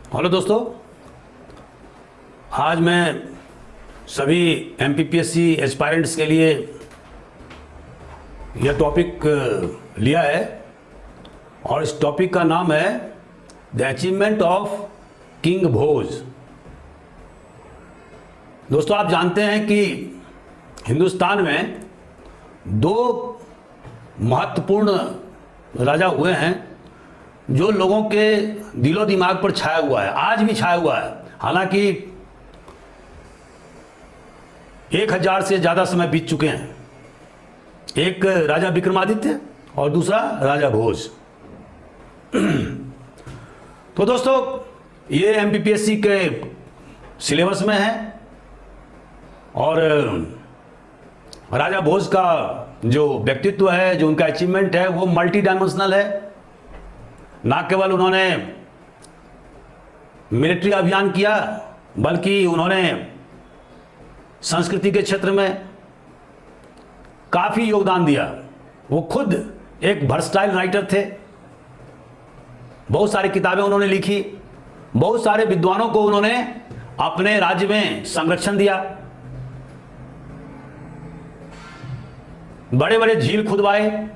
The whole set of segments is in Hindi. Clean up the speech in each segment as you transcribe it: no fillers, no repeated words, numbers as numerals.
हेलो दोस्तों, आज मैं सभी एमपीपीएससी एस्पायरेंट्स के लिए यह टॉपिक लिया है और इस टॉपिक का नाम है द अचीवमेंट ऑफ किंग भोज। दोस्तों, आप जानते हैं कि हिंदुस्तान में दो महत्वपूर्ण राजा हुए हैं जो लोगों के दिलो दिमाग पर छाया हुआ है, आज भी छाया हुआ है। हालांकि 1000 से ज़्यादा समय बीत चुके हैं। एक राजा विक्रमादित्य और दूसरा राजा भोज। तो दोस्तों, ये एमपीपीएससी के सिलेबस में है और राजा भोज का जो व्यक्तित्व है, जो उनका अचीवमेंट है, वो मल्टी डायमेंशनल है। ना केवल उन्होंने मिलिट्री अभियान किया, बल्कि उन्होंने संस्कृति के क्षेत्र में काफ़ी योगदान दिया। वो खुद एक वर्सटाइल राइटर थे। बहुत सारी किताबें उन्होंने लिखी, बहुत सारे विद्वानों को उन्होंने अपने राज्य में संरक्षण दिया, बड़े बड़े झील खुदवाए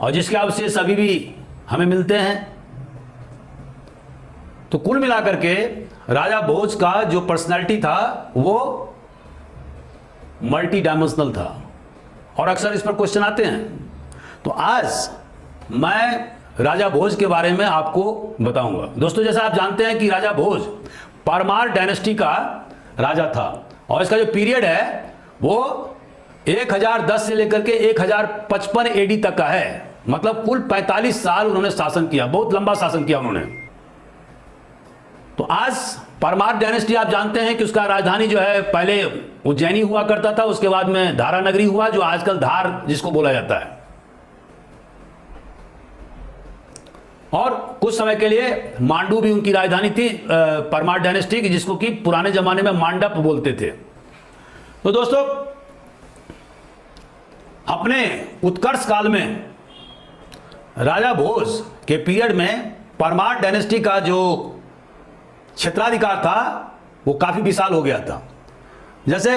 और जिसके अवशेष अभी भी हमें मिलते हैं। तो कुल मिलाकर के राजा भोज का जो पर्सनैलिटी था वो मल्टी डायमेंशनल था और अक्सर इस पर क्वेश्चन आते हैं। तो आज मैं राजा भोज के बारे में आपको बताऊंगा। दोस्तों, जैसा आप जानते हैं कि राजा भोज परमार डायनेस्टी का राजा था और इसका जो पीरियड है वो 1010 से लेकर के 1055 एडी तक का है। मतलब कुल 45 साल उन्होंने शासन किया, बहुत लंबा शासन किया उन्होंने। तो आज परमार डायनेस्टी आप जानते हैं कि उसका राजधानी जो है पहले उज्जैनी हुआ करता था, उसके बाद में धारा नगरी हुआ, जो आजकल धार जिसको बोला जाता है। और कुछ समय के लिए मांडू भी उनकी राजधानी थी परमार डायनेस्टी की, जिसको कि पुराने जमाने में मांडप बोलते थे। तो दोस्तों, अपने उत्कर्ष काल में राजा भोज के पीरियड में परमार डायनेस्टी का जो क्षेत्राधिकार था वो काफी विशाल हो गया था। जैसे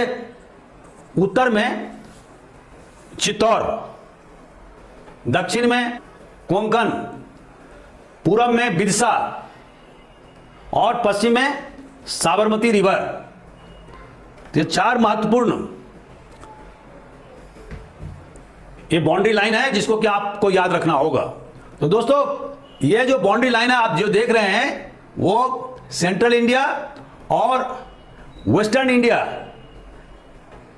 उत्तर में चित्तौड़, दक्षिण में कोंकण, पूरब में बिरसा और पश्चिम में साबरमती रिवर। ये चार महत्वपूर्ण ये बाउंड्री लाइन है जिसको कि आपको याद रखना होगा। तो दोस्तों, ये जो बाउंड्री लाइन है आप जो देख रहे हैं वो सेंट्रल इंडिया और वेस्टर्न इंडिया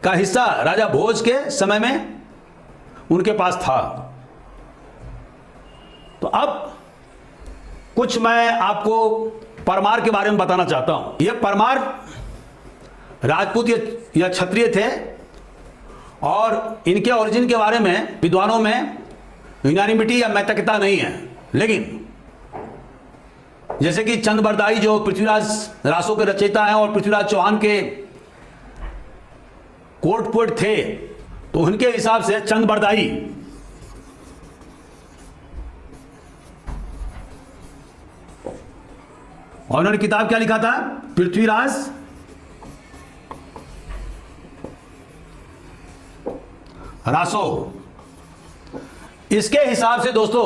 का हिस्सा राजा भोज के समय में उनके पास था। तो अब कुछ मैं आपको परमार के बारे में बताना चाहता हूं। ये परमार राजपूत या क्षत्रिय थे और इनके ओरिजिन के बारे में विद्वानों में यूनानिमिटी या मैत्रिकता नहीं है। लेकिन जैसे कि चंद बरदाई जो पृथ्वीराज रासो के रचयिता हैं और पृथ्वीराज चौहान के कोर्ट पोएट थे, तो उनके हिसाब से चंद बरदाई और उन्होंने किताब क्या लिखा था, पृथ्वीराज रासो। इसके हिसाब से दोस्तों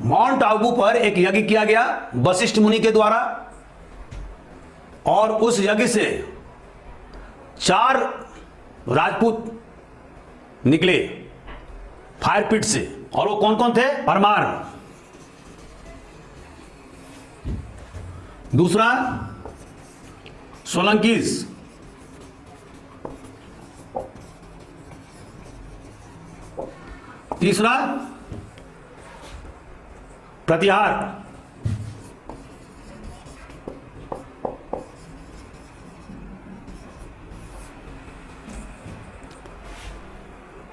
माउंट आबू पर एक यज्ञ किया गया वशिष्ठ मुनि के द्वारा और उस यज्ञ से 4 राजपूत निकले फायर पिट से। और वो कौन कौन थे? परमार, दूसरा सोलंकीज, तीसरा प्रतिहार,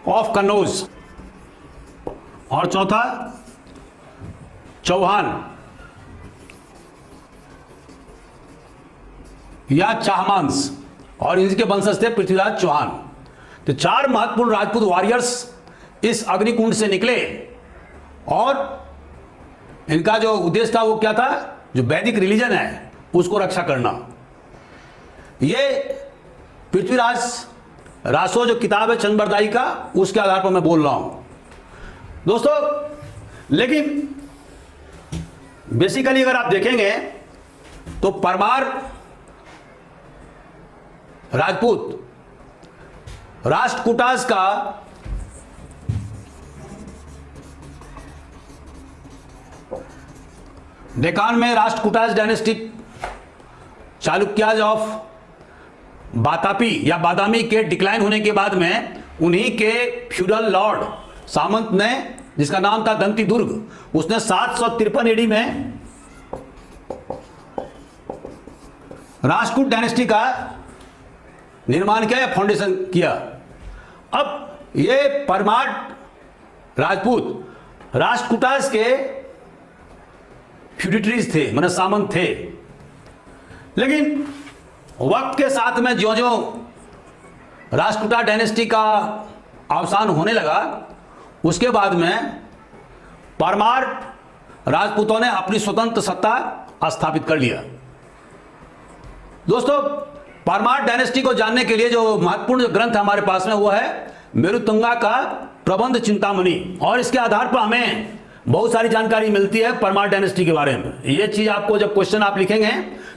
ऑफ कन्नौज और चौथा चौहान या चाहमांस और इनके वंशज थे पृथ्वीराज चौहान। तो 4 महत्वपूर्ण राजपूत वॉरियर्स इस अग्निकुंड से निकले और इनका जो उद्देश्य था वो क्या था जो वैदिक रिलीजन है उसको रक्षा करना। ये पृथ्वीराज रासो जो किताब है चंद्रबरदाई का, उसके आधार पर मैं बोल रहा हूं दोस्तों। लेकिन बेसिकली अगर आप देखेंगे तो परमार राजपूत राष्ट्रकूटास का डेकान में राष्ट्रकूटास डायनेस्टी चालुक्याज ऑफ बातापी या बादामी के डिक्लाइन होने के बाद में उन्हीं के फ्यूडल लॉर्ड सामंत ने, जिसका नाम था दंती दुर्ग, उसने 753 एडी में राष्ट्रकूट डायनेस्टी का निर्माण किया या फाउंडेशन किया। अब ये परमार राजपूत राष्ट्रकूटास के फ्यूडिटरीज थे, मतलब सामंत थे। लेकिन वक्त के साथ में ज्यों ज्यों राष्ट्रकूटा डायनेस्टी का अवसान होने लगा, उसके बाद में परमार राजपूतों ने अपनी स्वतंत्र सत्ता स्थापित कर लिया। दोस्तों, परमार डायनेस्टी को जानने के लिए जो महत्वपूर्ण ग्रंथ हमारे पास में वो है मेरुतुंगा का प्रबंध चिंतामणि, और इसके आधार पर हमें बहुत सारी जानकारी मिलती है परमार डायनेस्टी के बारे में। ये चीज आपको जब क्वेश्चन आप लिखेंगे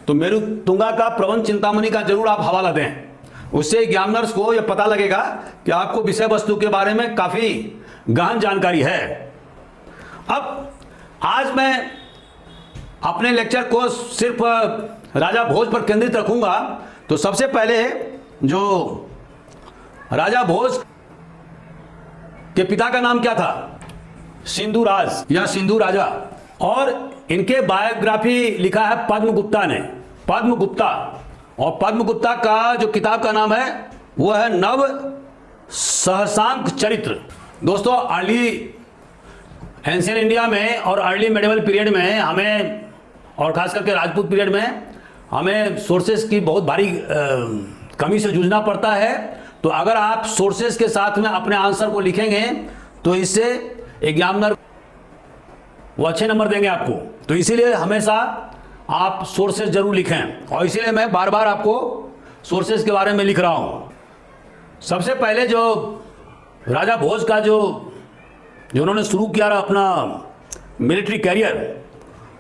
तो मेरुतुंगा का प्रबंध चिंतामणि का जरूर आप हवाला दें, उससे एग्जामिनर्स को यह पता लगेगा कि आपको विषय वस्तु के बारे में काफी गहन जानकारी है। अब आज मैं अपने लेक्चर को सिर्फ राजा भोज पर केंद्रित रखूंगा। तो सबसे पहले जो राजा भोज के पिता का नाम क्या था? सिंधु राज या सिंधु राजा, और इनके बायोग्राफी लिखा है पद्मगुप्ता ने, पद्मगुप्ता। और पद्मगुप्ता का जो किताब का नाम है वो है नव सहसांक चरित्र। दोस्तों, अर्ली एंशियंट इंडिया में और अर्ली मेडिवल पीरियड में हमें, और खास करके राजपूत पीरियड में, हमें सोर्सेस की बहुत भारी कमी से जूझना पड़ता है। तो अगर आप सोर्सेस के साथ में अपने आंसर को लिखेंगे तो इससे एग्जामिनर वो अच्छे नंबर देंगे आपको। तो इसीलिए हमेशा आप सोर्सेस जरूर लिखें, और इसीलिए मैं बार बार आपको सोर्सेस के बारे में लिख रहा हूं। सबसे पहले जो राजा भोज का जो उन्होंने शुरू किया अपना मिलिट्री कैरियर,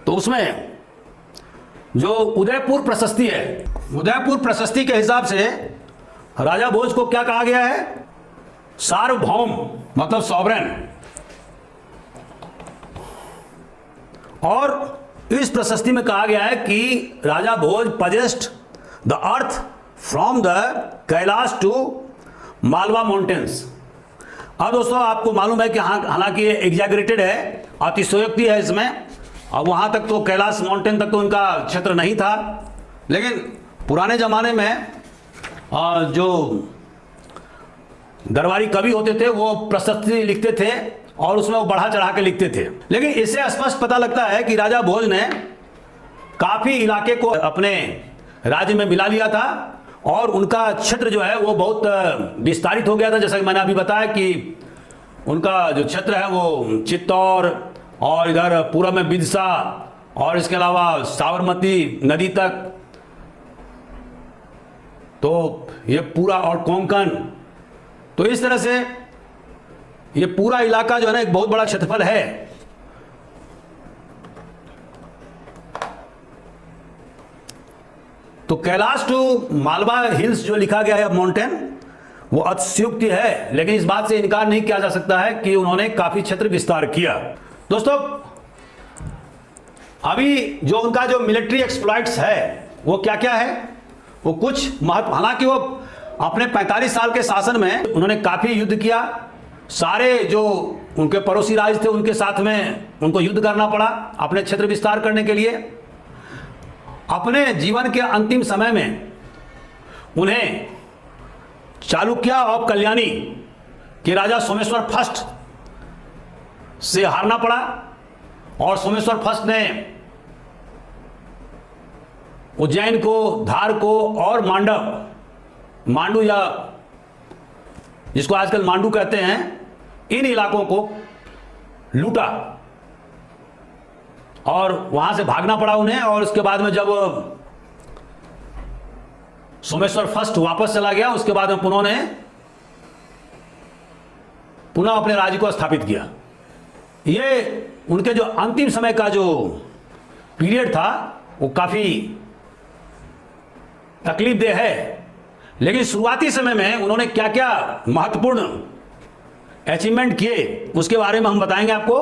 तो उसमें जो उदयपुर प्रशस्ति है, उदयपुर प्रशस्ति के हिसाब से राजा भोज को क्या कहा गया है? सार्वभौम, मतलब सॉवरेन। और इस प्रशस्ति में कहा गया है कि Raja Bhoj possessed the earth from the Kailash to Malwa mountains. अब दोस्तों, आपको मालूम है कि हालांकि ये एग्जैगरेटेड है, अतिशयोक्ति है इसमें। अब वहां तक तो कैलाश माउंटेन तक तो उनका क्षेत्र नहीं था, लेकिन पुराने जमाने में जो दरबारी कवि होते थे वो प्रशस्ति लिखते थे और उसमें वो बढ़ा चढ़ा के लिखते थे। लेकिन इससे स्पष्ट पता लगता है कि राजा भोज ने काफी इलाके को अपने राज्य में मिला लिया था, और उनका क्षेत्र जो है वो बहुत विस्तारित हो गया था। जैसा कि मैंने अभी बताया कि उनका जो क्षेत्र है वो चित्तौड़ और इधर पूर्व में बिदसा और इसके अलावा साबरमती नदी तक, तो ये पूरा, और कोंकण, तो इस तरह से ये पूरा इलाका जो है ना एक बहुत बड़ा क्षेत्रफल है। तो कैलाश टू मालवा हिल्स जो लिखा गया है माउंटेन, वो अतिशयोक्ति है, लेकिन इस बात से इनकार नहीं किया जा सकता है कि उन्होंने काफी क्षेत्र विस्तार किया। दोस्तों, अभी जो उनका जो मिलिट्री एक्सप्लॉइट्स है वो क्या क्या है, वो कुछ महत्व, हालांकि वो अपने 45 साल के शासन में उन्होंने काफी युद्ध किया, सारे जो उनके पड़ोसी राज्य थे उनके साथ में उनको युद्ध करना पड़ा अपने क्षेत्र विस्तार करने के लिए। अपने जीवन के अंतिम समय में उन्हें चालुक्या ऑफ कल्याणी के राजा सोमेश्वर फर्स्ट से हारना पड़ा, और सोमेश्वर फर्स्ट ने उज्जैन को, धार को और मांडू या जिसको आजकल मांडू कहते हैं, इन इलाकों को लूटा। और वहां से भागना पड़ा उन्हें। और उसके बाद में जब सोमेश्वर फर्स्ट वापस चला गया, उसके बाद में पुनः अपने राज्य को स्थापित किया। ये उनके जो अंतिम समय का जो पीरियड था वो काफी तकलीफदेह है, लेकिन शुरुआती समय में उन्होंने क्या क्या महत्वपूर्ण अचीवमेंट किए उसके बारे में हम बताएंगे आपको।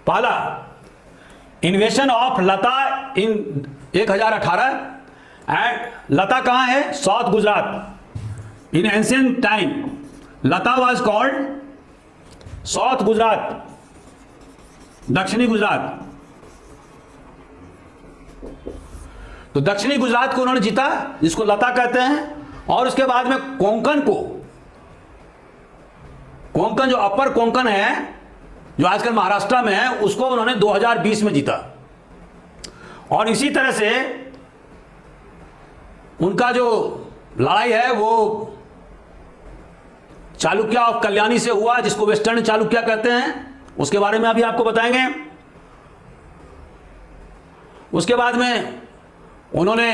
पहला, इन्वेशन ऑफ लता इन 1018। एंड लता कहां है? South Gujarat. In ancient time Lata was called south Gujarat, दक्षिणी गुजरात। तो दक्षिणी गुजरात को उन्होंने जीता, जिसको लता कहते हैं। और उसके बाद में कोंकण जो अपर कोंकण है, जो आजकल महाराष्ट्र में है, उसको उन्होंने 2020 में जीता। और इसी तरह से उनका जो लड़ाई है वो चालुक्य ऑफ कल्याणी से हुआ, जिसको वेस्टर्न चालुक्य कहते हैं। उसके बारे में अभी आपको बताएंगे। उसके बाद में उन्होंने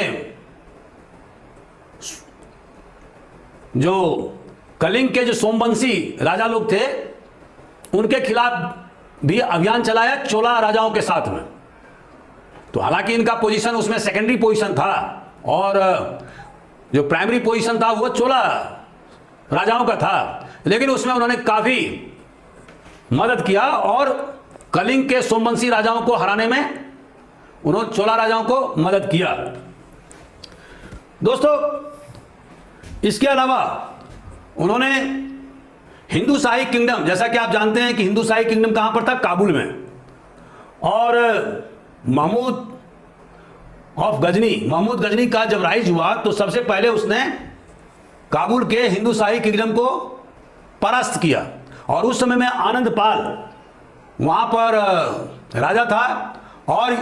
जो कलिंग के जो सोमवंशी राजा लोग थे, उनके खिलाफ भी अभियान चलाया चोला राजाओं के साथ में। तो हालांकि इनका पोजीशन उसमें सेकेंडरी पोजीशन था, और जो प्राइमरी पोजीशन था वो चोला राजाओं का था, लेकिन उसमें उन्होंने काफी मदद किया और कलिंग के सोमवंशी राजाओं को हराने में उन्होंने चोला राजाओं को मदद किया। दोस्तों, इसके अलावा उन्होंने हिंदू शाही किंगडम, जैसा कि आप जानते हैं कि हिंदू शाही किंगडम कहां पर था? काबुल में। और महमूद गजनी का जब राइज हुआ तो सबसे पहले उसने काबुल के हिंदू शाही किंगडम को परास्त किया। और उस समय में आनंद पाल वहां पर राजा था। और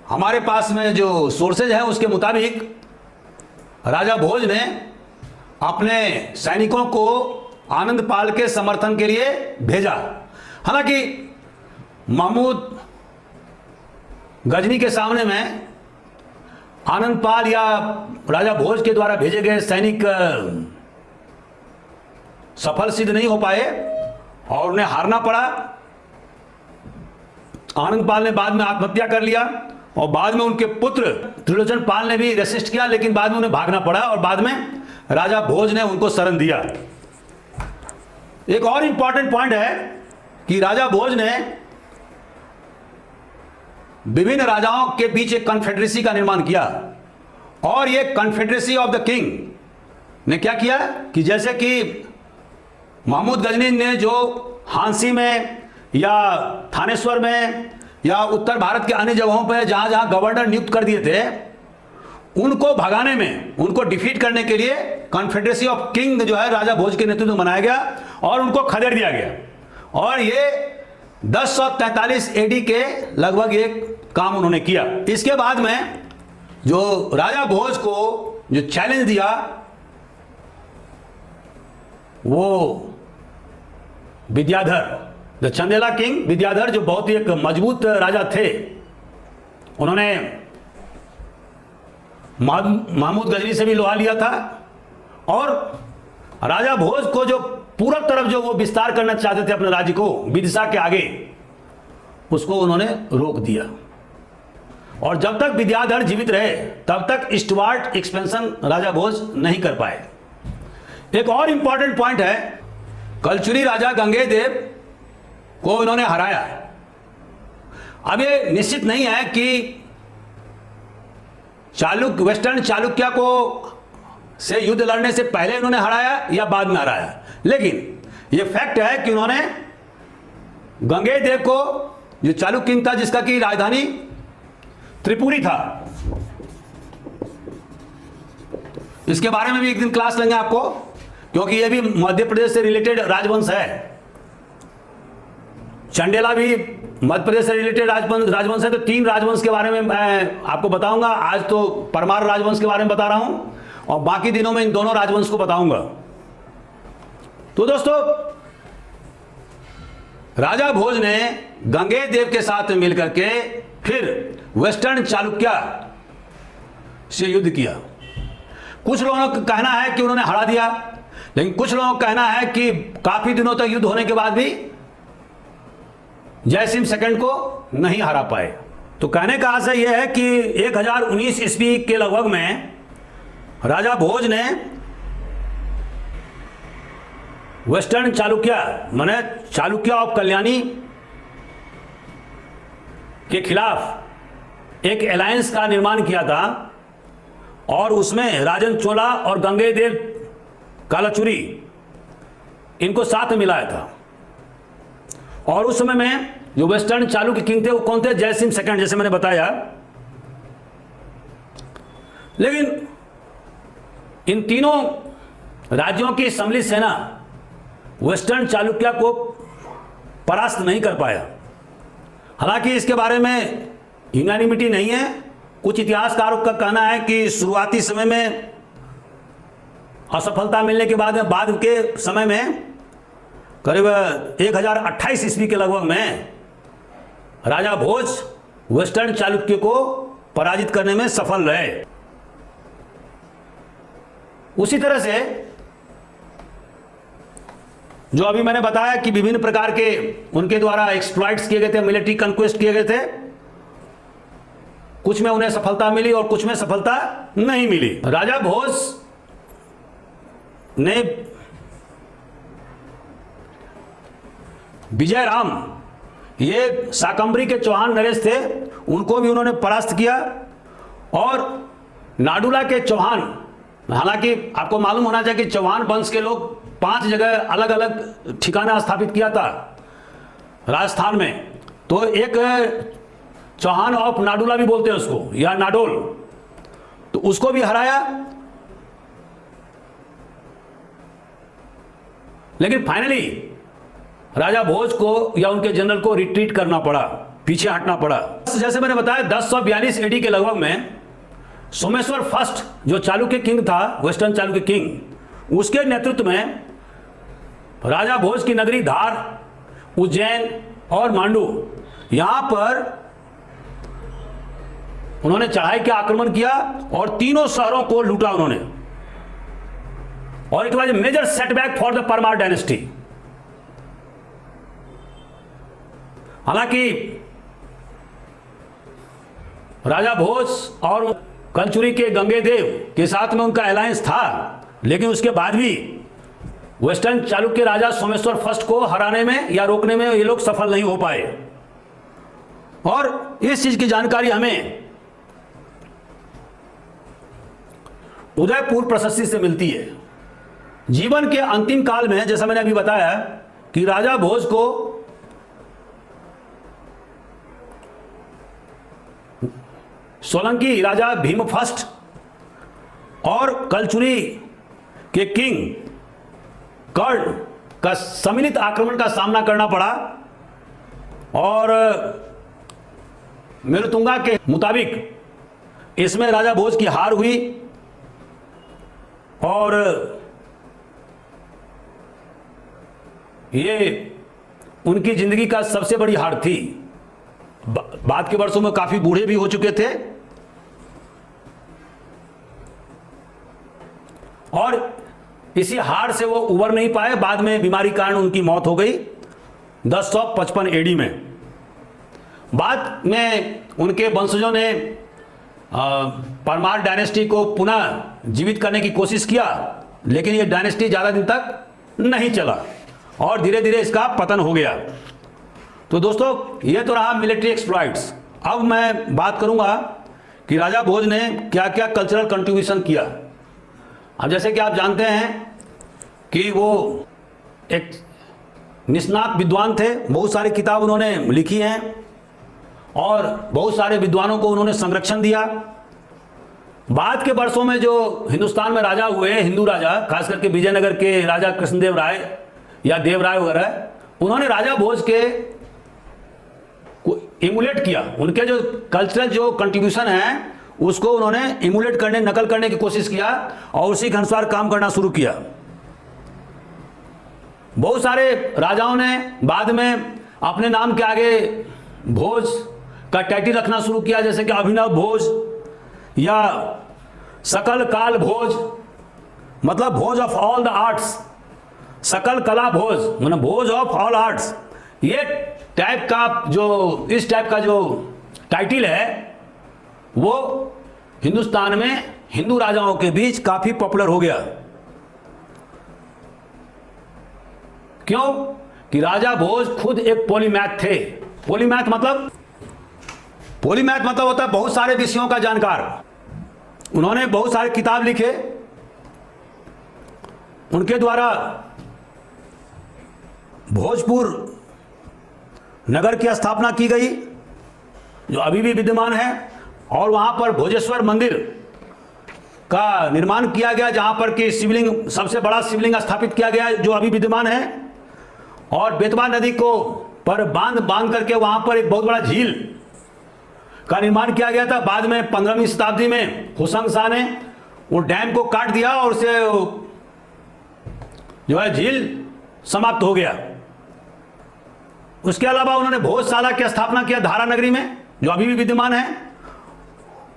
हमारे पास में जो सोर्सेज है उसके मुताबिक राजा भोज ने अपने सैनिकों को आनंद पाल के समर्थन के लिए भेजा। हालांकि महमूद गजनी के सामने में आनंद पाल या राजा भोज के द्वारा भेजे गए सैनिक सफल सिद्ध नहीं हो पाए और उन्हें हारना पड़ा। आनंद पाल ने बाद में आत्महत्या कर लिया, और बाद में उनके पुत्र त्रिलोचन पाल ने भी रेसिस्ट किया, लेकिन बाद में उन्हें भागना पड़ा और बाद में राजा भोज ने उनको शरण दिया। एक और इंपॉर्टेंट पॉइंट है कि राजा भोज ने विभिन्न राजाओं के बीच एक कॉन्फेडरेसी का निर्माण किया। और ये कॉन्फेडरेसी ऑफ द किंग ने क्या किया कि जैसे कि महमूद गजनी ने जो हांसी में या थानेश्वर में या उत्तर भारत के अन्य जगहों पर जहां जहां गवर्नर नियुक्त कर दिए थे, उनको भगाने में, उनको डिफीट करने के लिए कॉन्फेडरेसी ऑफ किंग जो है राजा भोज के नेतृत्व में बनाया गया और उनको खदेड़ दिया गया। और ये 1043 एडी के लगभग एक काम उन्होंने किया। इसके बाद में जो राजा भोज को जो चैलेंज दिया वो विद्याधर, द चंदेला किंग विद्याधर, जो बहुत ही एक मजबूत राजा थे। उन्होंने महमूद गजनी से भी लोहा लिया था और राजा भोज को जो पूरब तरफ जो वो विस्तार करना चाहते थे अपने राज्य को विदिशा के आगे, उसको उन्होंने रोक दिया। और जब तक विद्याधर जीवित रहे तब तक ईस्टवार्ड एक्सपेंशन राजा भोज नहीं कर पाए। एक और इंपॉर्टेंट पॉइंट है, कलचुरी राजा गंगेदेव को इन्होंने हराया। अब ये निश्चित नहीं है कि वेस्टर्न चालुक्य को से युद्ध लड़ने से पहले इन्होंने हराया या बाद में हराया, लेकिन यह फैक्ट है कि उन्होंने गंगेदेव को, जो चालुक्य किंग था जिसका की राजधानी त्रिपुरी था, इसके बारे में भी एक दिन क्लास लेंगे आपको, क्योंकि यह भी मध्य प्रदेश से रिलेटेड राजवंश है। चंडेला भी मध्य प्रदेश से रिलेटेड राजवंश है। तो 3 राजवंश के बारे में मैं आपको बताऊंगा। आज तो परमार राजवंश के बारे में बता रहा हूं और बाकी दिनों में इन दोनों राजवंश को बताऊंगा। तो दोस्तों, राजा भोज ने गंगेय देव के साथ मिलकर के फिर वेस्टर्न चालुक्य से युद्ध किया। कुछ लोगों का कहना है कि उन्होंने हरा दिया, लेकिन कुछ लोगों का कहना है कि काफी दिनों तक युद्ध होने के बाद भी जयसिंह सेकंड को नहीं हरा पाए। तो कहने का आशय यह है कि 1019 ईस्वी के लगभग में राजा भोज ने वेस्टर्न चालुक्य माने चालुक्य ऑफ कल्याणी के खिलाफ एक अलायंस का निर्माण किया था और उसमें राजन चोला और गंगेय देव कालाचुरी इनको साथ मिलाया था। और उस समय में जो वेस्टर्न चालुक्य किंग थे वो कौन थे? जयसिंह सेकंड, जैसे मैंने बताया। लेकिन इन तीनों राज्यों की सम्मिलित सेना वेस्टर्न चालुक्य को परास्त नहीं कर पाया। हालांकि इसके बारे में यूनानिमिटी नहीं है। कुछ इतिहासकारों का कहना है कि शुरुआती समय में असफलता मिलने के बाद के समय में करीब 1028 ईस्वी के लगभग में राजा भोज वेस्टर्न चालुक्य को पराजित करने में सफल रहे। उसी तरह से जो अभी मैंने बताया कि विभिन्न प्रकार के उनके द्वारा एक्सप्लॉइट्स किए गए थे, मिलिट्री कंक्वेस्ट किए गए थे, कुछ में उन्हें सफलता मिली और कुछ में सफलता नहीं मिली। राजा भोज ने विजय राम, ये शाकंभरी के चौहान नरेश थे, उनको भी उन्होंने परास्त किया। और नाडुला के चौहान, हालांकि आपको मालूम होना चाहिए कि चौहान वंश के लोग 5 जगह अलग अलग ठिकाना स्थापित किया था राजस्थान में। तो एक चौहान ऑफ नाडुला भी बोलते हैं उसको, या नाडोल, तो उसको भी हराया। लेकिन फाइनली राजा भोज को या उनके जनरल को रिट्रीट करना पड़ा, पीछे हटना पड़ा। जैसे मैंने बताया 1042 एडी के लगभग में सोमेश्वर फर्स्ट जो चालुक्य किंग था, वेस्टर्न चालुक्य किंग, उसके नेतृत्व में राजा भोज की नगरी धार, उज्जैन और मांडू, यहां पर उन्होंने चढ़ाई का आक्रमण किया और तीनों शहरों को लूटा उन्होंने। और it was a major setback for the Parmar dynasty. हालांकि राजा भोज और कलचुरी के गंगेय देव के साथ में उनका अलायंस था, लेकिन उसके बाद भी वेस्टर्न चालुक्य राजा सोमेश्वर फर्स्ट को हराने में या रोकने में ये लोग सफल नहीं हो पाए। और इस चीज की जानकारी हमें उदयपुर प्रशस्ति से मिलती है। जीवन के अंतिम काल में, जैसा मैंने अभी बताया कि राजा भोज को सोलंकी राजा भीम फर्स्ट और कलचुरी के किंग कर्ण का सम्मिलित आक्रमण का सामना करना पड़ा। और मेरुतुंगा के मुताबिक इसमें राजा भोज की हार हुई और ये उनकी जिंदगी का सबसे बड़ी हार थी। बाद के वर्षों में काफी बूढ़े भी हो चुके थे और इसी हार से वो उबर नहीं पाए। बाद में बीमारी कारण उनकी मौत हो गई 1055 एडी में। बाद में उनके वंशजों ने परमार डायनेस्टी को पुनः जीवित करने की कोशिश किया, लेकिन ये डायनेस्टी ज़्यादा दिन तक नहीं चला और धीरे धीरे इसका पतन हो गया। तो दोस्तों, ये तो रहा मिलिट्री एक्सप्लॉइट्स। अब मैं बात करूंगा कि राजा भोज ने क्या क्या कल्चरल कंट्रीब्यूशन किया। अब जैसे कि आप जानते हैं कि वो एक निष्णात विद्वान थे, बहुत सारी किताब उन्होंने लिखी हैं और बहुत सारे विद्वानों को उन्होंने संरक्षण दिया। बाद के वर्षों में जो हिंदुस्तान में राजा हुए, हिंदू राजा, खास करके विजयनगर के राजा कृष्णदेव राय या देवराय वगैरह, उन्होंने राजा भोज के को इमुलेट किया। उनके जो कल्चरल जो कंट्रीब्यूशन है उसको उन्होंने इमुलेट करने, नकल करने की कोशिश किया और उसी के अनुसार काम करना शुरू किया। बहुत सारे राजाओं ने बाद में अपने नाम के आगे भोज का टाइटल रखना शुरू किया, जैसे कि अभिनव भोज या सकल काल भोज, मतलब भोज ऑफ ऑल द आर्ट्स, सकल कला भोज मतलब भोज ऑफ ऑल आर्ट्स। ये टाइप का जो इस टाइप का जो टाइटल है वो हिंदुस्तान में हिंदू राजाओं के बीच काफी पॉपुलर हो गया। क्यों? कि राजा भोज खुद एक पॉलीमैथ थे। पॉलीमैथ मतलब होता है बहुत सारे विषयों का जानकार। उन्होंने बहुत सारे किताब लिखे, उनके द्वारा भोजपुर नगर की स्थापना की गई जो अभी भी विद्यमान है, और वहां पर भोजेश्वर मंदिर का निर्माण किया गया जहां पर कि शिवलिंग, सबसे बड़ा शिवलिंग स्थापित किया गया जो अभी विद्यमान है। और बेतवा नदी को पर बांध करके वहां पर एक बहुत बड़ा झील का निर्माण किया गया था। बाद में 15वीं शताब्दी में हुसैन शाह ने वो डैम को काट दिया और उसे जो है झील समाप्त हो गया। उसके अलावा उन्होंने भोजशाला की स्थापना किया धारा नगरी में जो अभी भी विद्यमान है,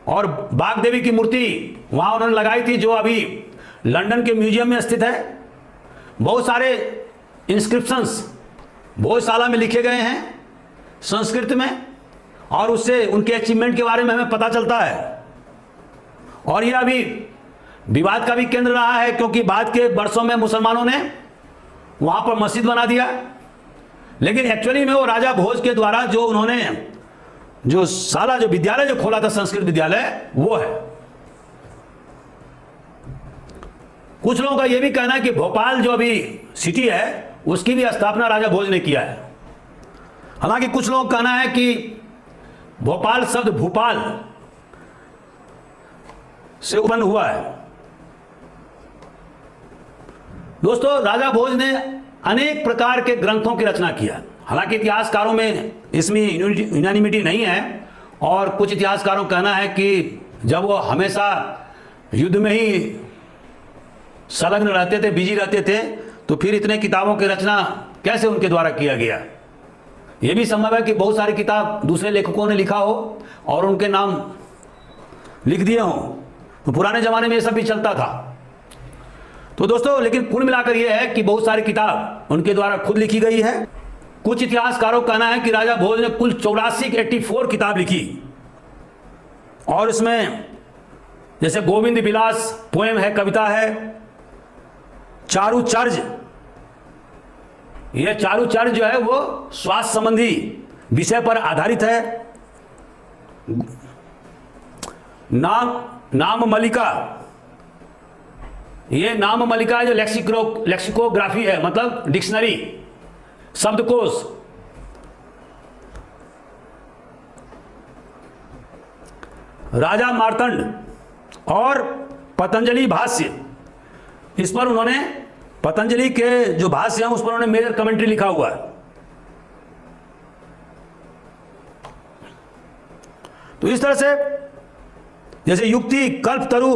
और बाग देवी की मूर्ति वहां उन्होंने लगाई थी जो अभी लंदन के म्यूजियम में स्थित है। बहुत सारे इंस्क्रिप्शंस भोजशाला में लिखे गए हैं संस्कृत में, और उससे उनके अचीवमेंट के बारे में हमें पता चलता है। और यह अभी विवाद का भी केंद्र रहा है क्योंकि बाद के वर्षों में मुसलमानों ने वहां पर मस्जिद बना दिया, लेकिन एक्चुअली में वो राजा भोज के द्वारा जो उन्होंने जो साला जो विद्यालय जो खोला था संस्कृत विद्यालय वो है। कुछ लोगों का यह भी कहना है कि भोपाल जो अभी सिटी है उसकी भी स्थापना राजा भोज ने किया है। हालांकि कुछ लोगों का कहना है कि भोपाल शब्द भूपाल से उत्पन्न हुआ है। दोस्तों, राजा भोज ने अनेक प्रकार के ग्रंथों की रचना किया। हालांकि इतिहासकारों में इसमें यूनानिमिटी नहीं है, और कुछ इतिहासकारों का कहना है कि जब वो हमेशा युद्ध में ही संलग्न रहते थे, बिजी रहते थे, तो फिर इतने किताबों की रचना कैसे उनके द्वारा किया गया। यह भी संभव है कि बहुत सारी किताब दूसरे लेखकों ने लिखा हो और उनके नाम लिख दिए हों। तो पुराने ज़माने में ये सब भी चलता था। तो दोस्तों, लेकिन कुल मिलाकर यह है कि बहुत सारी किताब उनके द्वारा खुद लिखी गई है। कुछ इतिहासकारों का कहना है कि राजा भोज ने कुल 84 किताब लिखी, और इसमें जैसे गोविंद विलास पोएम है, कविता है, चारुचर्य, यह चारुचर्य जो है वो स्वास्थ्य संबंधी विषय पर आधारित है। नाम मलिका, ये नाम मलिका जो लेक्सिकोग्राफी है, मतलब डिक्शनरी, शब्दकोश। राजा मार्तंड और पतंजलि भाष्य, इस पर उन्होंने पतंजलि के जो भाष्य हैं उस पर उन्होंने मेजर कमेंट्री लिखा हुआ है। तो इस तरह से जैसे Yukti Kalpataru,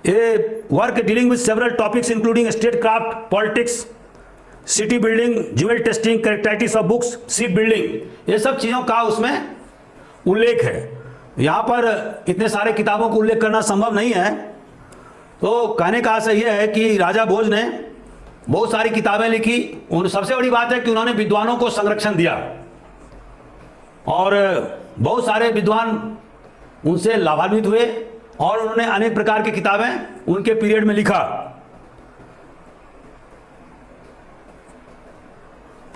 a work dealing with several topics including state craft, politics, city building, jewel testing, characteristics of books, ship building, ये सब चीज़ों का उसमें उल्लेख है। यहाँ पर इतने सारे किताबों को उल्लेख करना संभव नहीं है। तो कहने का आशय यह है कि राजा भोज ने बहुत सारी किताबें लिखी। उन सबसे बड़ी बात है कि उन्होंने विद्वानों को संरक्षण दिया, और बहुत सारे विद्वान उनसे लाभान्वित हुए, और उन्होंने अनेक प्रकार की किताबें उनके पीरियड में लिखा।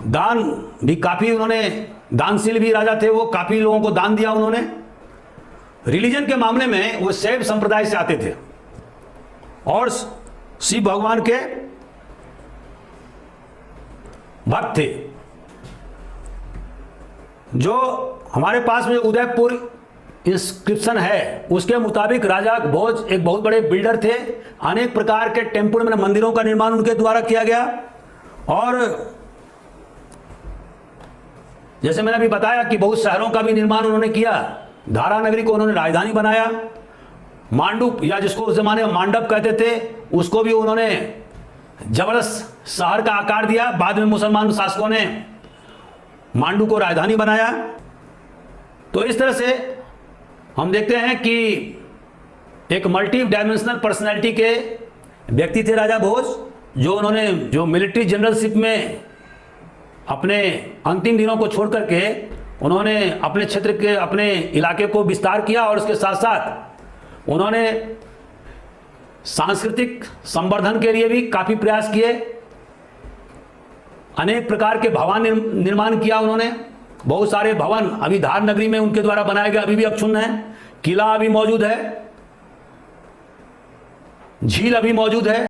दान भी काफ़ी उन्होंने, दानशील भी राजा थे वो, काफ़ी लोगों को दान दिया उन्होंने। रिलीजन के मामले में वो शैव संप्रदाय से आते थे और शिव भगवान के भक्त थे। जो हमारे पास में उदयपुर इंस्क्रिप्शन है उसके मुताबिक राजा भोज एक बहुत बड़े बिल्डर थे। अनेक प्रकार के टेम्पल में मंदिरों का निर्माण उनके द्वारा किया गया, और जैसे मैंने अभी बताया कि बहुत शहरों का भी निर्माण उन्होंने किया। धारा नगरी को उन्होंने राजधानी बनाया। मांडुप, या जिसको उस जमाने में मांडप कहते थे, उसको भी उन्होंने जबरदस्त शहर का आकार दिया। बाद में मुसलमान शासकों ने मांडू को राजधानी बनाया। तो इस तरह से हम देखते हैं कि एक मल्टी डायमेंशनल पर्सनैलिटी के व्यक्ति थे राजा भोज, जो मिलिट्री जनरलशिप में अपने अंतिम दिनों को छोड़ करके उन्होंने अपने क्षेत्र के, अपने इलाके को विस्तार किया और उसके साथ साथ उन्होंने सांस्कृतिक संवर्धन के लिए भी काफ़ी प्रयास किए। अनेक प्रकार के भवन निर्माण किया उन्होंने। बहुत सारे भवन अभी धार नगरी में उनके द्वारा बनाए गए अभी भी अक्षुण्ण हैं। किला अभी मौजूद है, झील अभी मौजूद है।